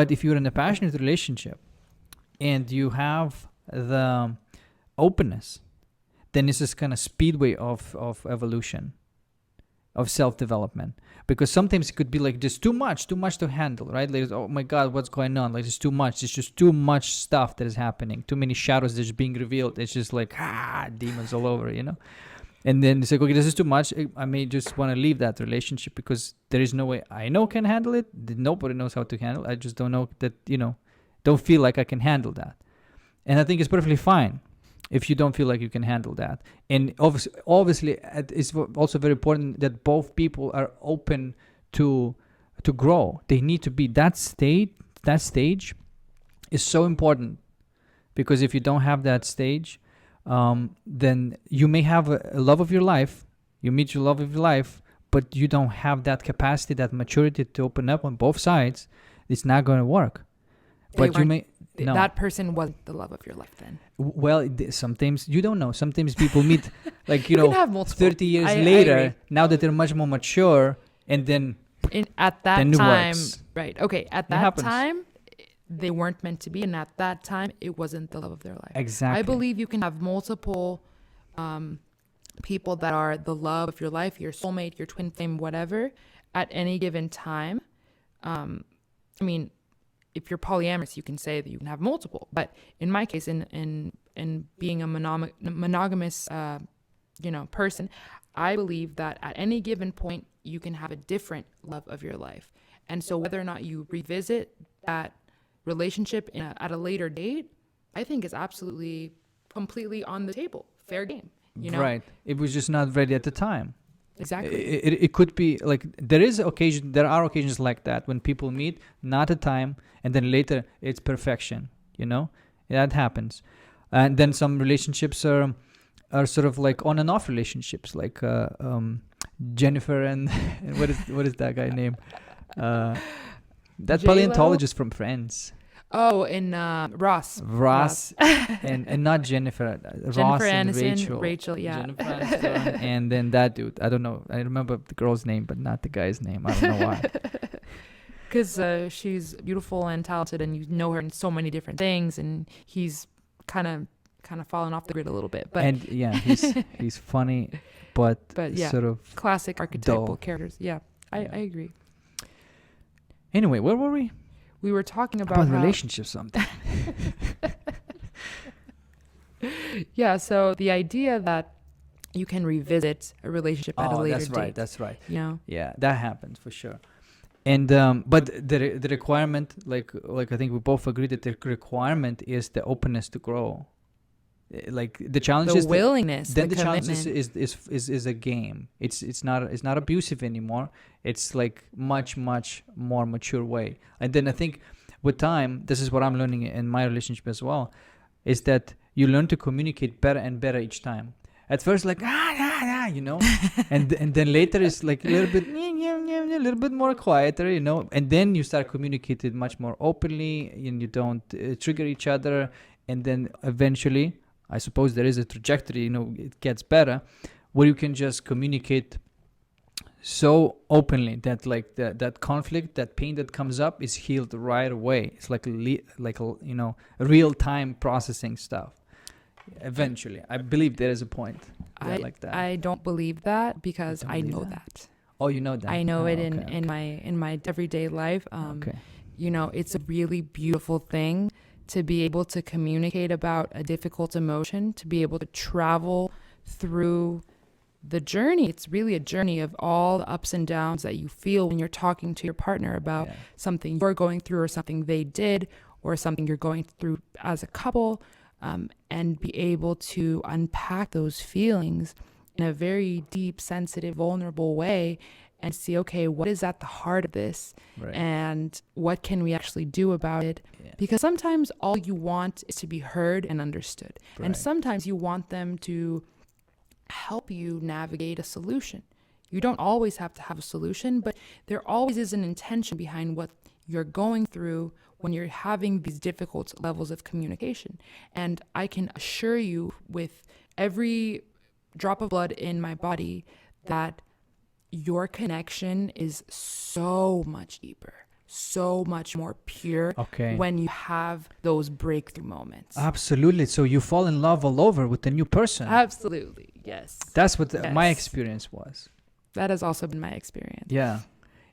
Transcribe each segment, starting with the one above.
But if you're in a passionate relationship and you have the openness, then it's this kind of speedway of evolution, of self-development. Because sometimes it could be like just too much to handle, right? Like, oh my God, what's going on? Like, it's too much. It's just too much stuff that is happening. Too many shadows that's being revealed. It's just like, demons all over, you know? And then it's like, okay, this is too much. I may just want to leave that relationship because there is no way I know can handle it. Nobody knows how to handle it. I just don't know that, don't feel like I can handle that. And I think it's perfectly fine if you don't feel like you can handle that. And obviously it's also very important that both people are open to grow. They need to be that stage is so important, because if you don't have that stage, then you may have a love of your life, you meet your love of your life, but you don't have that capacity, that maturity to open up on both sides. It's not going to work. But you may... No. That person wasn't the love of your life then. Well, sometimes you don't know. Sometimes people meet, like, you can have multiple. 30 years later, now that they're much more mature, and then at that time, works. Right? Okay, at that time, they weren't meant to be, and at that time, it wasn't the love of their life. Exactly. I believe you can have multiple people that are the love of your life, your soulmate, your twin flame, whatever, at any given time. I mean, if you're polyamorous, you can say that you can have multiple. But in my case, in being a monogamous, person, I believe that at any given point, you can have a different love of your life. And so whether or not you revisit that relationship at a later date, I think is absolutely, completely on the table. Fair game. Right. It was just not ready at the time. Exactly. It could be like there are occasions like that when people meet, not a time, and then later it's perfection. That happens. And then some relationships are sort of like on and off relationships, like Jennifer and what is that guy name? That paleontologist from Friends. Oh, and Ross. and not Jennifer. Ross and Rachel, yeah. Jennifer Aniston, and then that dude. I don't know. I remember the girl's name, but not the guy's name. I don't know why. Because she's beautiful and talented, and you know her in so many different things, and he's kind of fallen off the grid a little bit. But he's funny, but yeah, sort of classic archetypal dull characters. Yeah, I agree. Anyway, where were we? We were talking about relationships something. Yeah, so the idea that you can revisit a relationship at a later date. That's right. Yeah, that happens for sure. And but the requirement, like I think we both agree that the requirement is the openness to grow. Like the challenge is the willingness. Then the challenge is a game. It's not abusive anymore. It's like much more mature way. And then I think with time, this is what I'm learning in my relationship as well, is that you learn to communicate better and better each time. At first, like and then later it's like a little bit more quieter, and then you start communicating much more openly, and you don't trigger each other, and then eventually, I suppose there is a trajectory, it gets better, where you can just communicate so openly that like that conflict, that pain that comes up is healed right away. It's like real time processing stuff. Eventually, I believe there is a point like that. I don't believe that because I know that. Oh, you know that. I know it in my everyday life. It's a really beautiful thing to be able to communicate about a difficult emotion, to be able to travel through the journey. It's really a journey of all the ups and downs that you feel when you're talking to your partner about something you're going through or something they did or something you're going through as a couple, and be able to unpack those feelings in a very deep, sensitive, vulnerable way and see, okay, what is at the heart of this? Right. And what can we actually do about it? Yeah. Because sometimes all you want is to be heard and understood. Right. And sometimes you want them to help you navigate a solution. You don't always have to have a solution, but there always is an intention behind what you're going through when you're having these difficult levels of communication. And I can assure you with every drop of blood in my body that your connection is so much deeper, so much more pure when you have those breakthrough moments. Absolutely. So you fall in love all over with the new person. Absolutely. Yes. That's what my experience was. That has also been my experience. Yeah.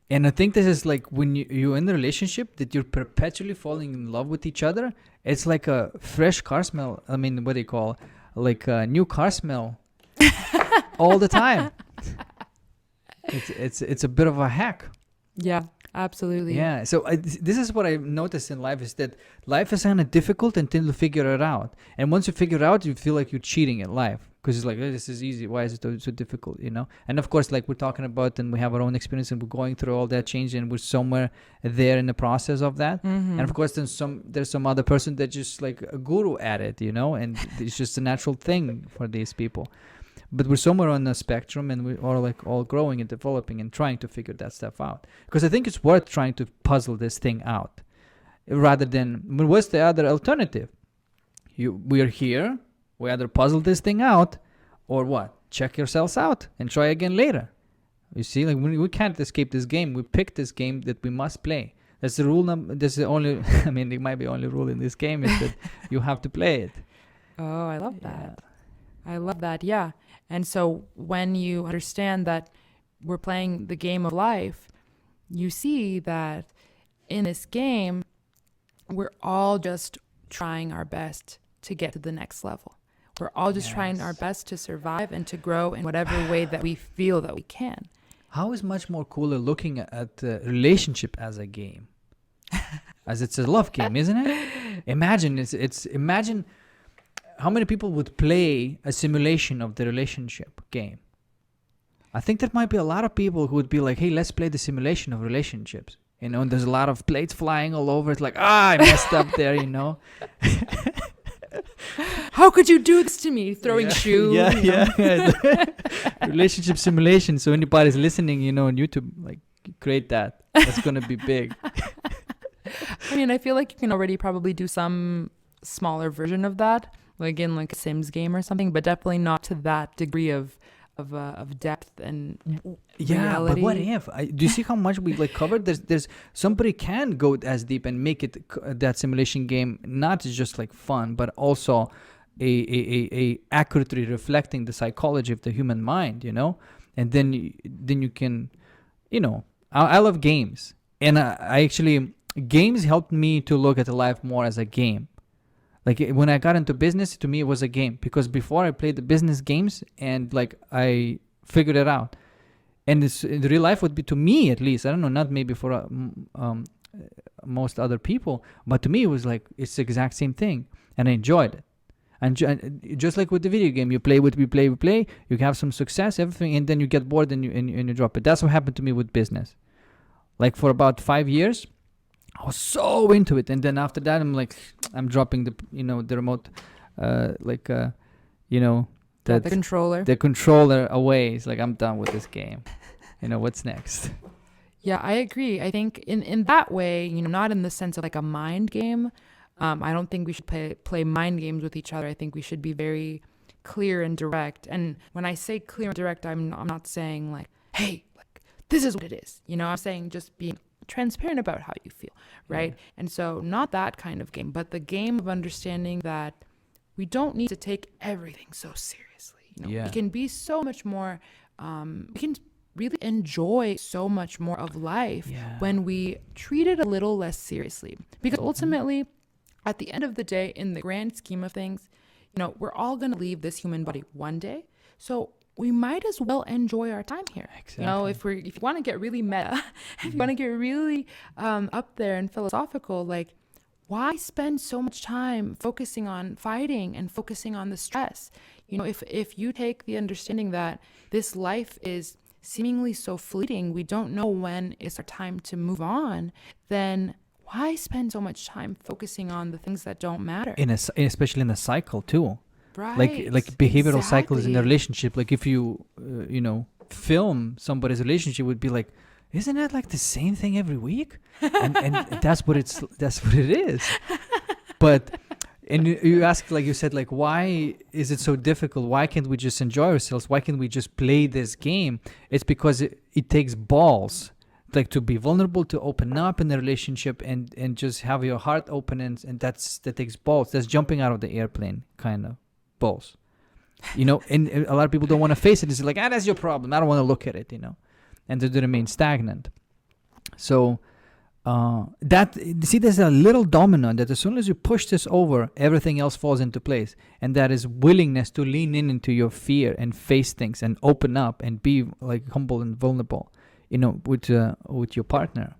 And I think this is like when you're in a relationship that you're perpetually falling in love with each other. It's like a fresh car smell. I mean, what do you call like a new car smell all the time. It's a bit of a hack. Yeah, absolutely. Yeah. So this is what I noticed in life is that life is kind of difficult until you figure it out. And once you figure it out, you feel like you're cheating at life because it's like, oh, this is easy. Why is it so difficult? You know? And of course, like we're talking about and we have our own experience and we're going through all that change and we're somewhere there in the process of that. And of course, there's some other person that's just like a guru at it, you know, and it's just a natural thing for these people. But we're somewhere on the spectrum and we are like all growing and developing and trying to figure that stuff out. Because I think it's worth trying to puzzle this thing out rather than, what's the other alternative? We're here, we either puzzle this thing out or what? Check yourselves out and try again later. You see, like we can't escape this game. We picked this game that we must play. That's the rule. That's the only, I mean, it might be only rule in this game is that you have to play it. Oh, I love that. I love that. Yeah. And so when you understand that we're playing the game of life, you see that in this game, we're all just trying our best to get to the next level. We're all just trying our best to survive and to grow in whatever way that we feel that we can. How is much more cooler looking at the relationship as a game, as it's a love game, isn't it? Imagine imagine how many people would play a simulation of the relationship game. I think there might be a lot of people who would be like, hey, let's play the simulation of relationships. You know, and there's a lot of plates flying all over. It's like, I messed up there, you know. How could you do this to me? Throwing shoes. Yeah. Relationship simulation. So anybody's listening, you know, on YouTube, like, create that. That's going to be big. I mean, I feel like you can already probably do some smaller version of that, like in like a Sims game or something, but definitely not to that degree of depth and reality. But what if? Do you see how much we like covered? There's somebody can go as deep and make it that simulation game not just like fun, but also a accurately reflecting the psychology of the human mind, you know. And then you can, you know, I love games, and I actually games helped me to look at life more as a game. Like when I got into business, to me it was a game because before I played the business games and like I figured it out. And the real life would be, to me at least, I don't know, not maybe for most other people, but to me it was like it's the exact same thing, and I enjoyed it. And just like with the video game, you play, you have some success, everything, and then you get bored and you drop it. That's what happened to me with business. Like for about 5 years, I was so into it, and then after that, I'm dropping the remote, the controller away. It's like I'm done with this game. You know, what's next? Yeah, I agree. I think in that way, you know, not in the sense of like a mind game. I don't think we should play mind games with each other. I think we should be very clear and direct. And when I say clear and direct, I'm not saying like, hey, like this is what it is. You know, I'm saying just being transparent about how you feel, right? Yeah. And so not that kind of game, but the game of understanding that we don't need to take everything so seriously. You know, we can be so much more, we can really enjoy so much more of life when we treat it a little less seriously. Because ultimately, at the end of the day, in the grand scheme of things, you know, we're all going to leave this human body one day. So we might as well enjoy our time here. Exactly. You know, if you want to get really meta, if you want to get really up there and philosophical, like, why spend so much time focusing on fighting and focusing on the stress? You know, if you take the understanding that this life is seemingly so fleeting, we don't know when it's our time to move on, then why spend so much time focusing on the things that don't matter? Especially in a cycle too. Right. Like behavioral cycles in a relationship. Like if you film somebody's relationship, would be like, isn't that like the same thing every week? And that's what it is. But and you ask, like you said, like, why is it so difficult? Why can't we just enjoy ourselves? Why can't we just play this game? It's because it takes balls like to be vulnerable, to open up in the relationship, and just have your heart open, and that takes balls. That's jumping out of the airplane, kind of balls. And a lot of people don't want to face it. It's like, that's your problem. I don't want to look at it, and to remain stagnant. So there's a little domino that as soon as you push this over, everything else falls into place. And that is willingness to lean into your fear and face things and open up and be like humble and vulnerable, with your partner.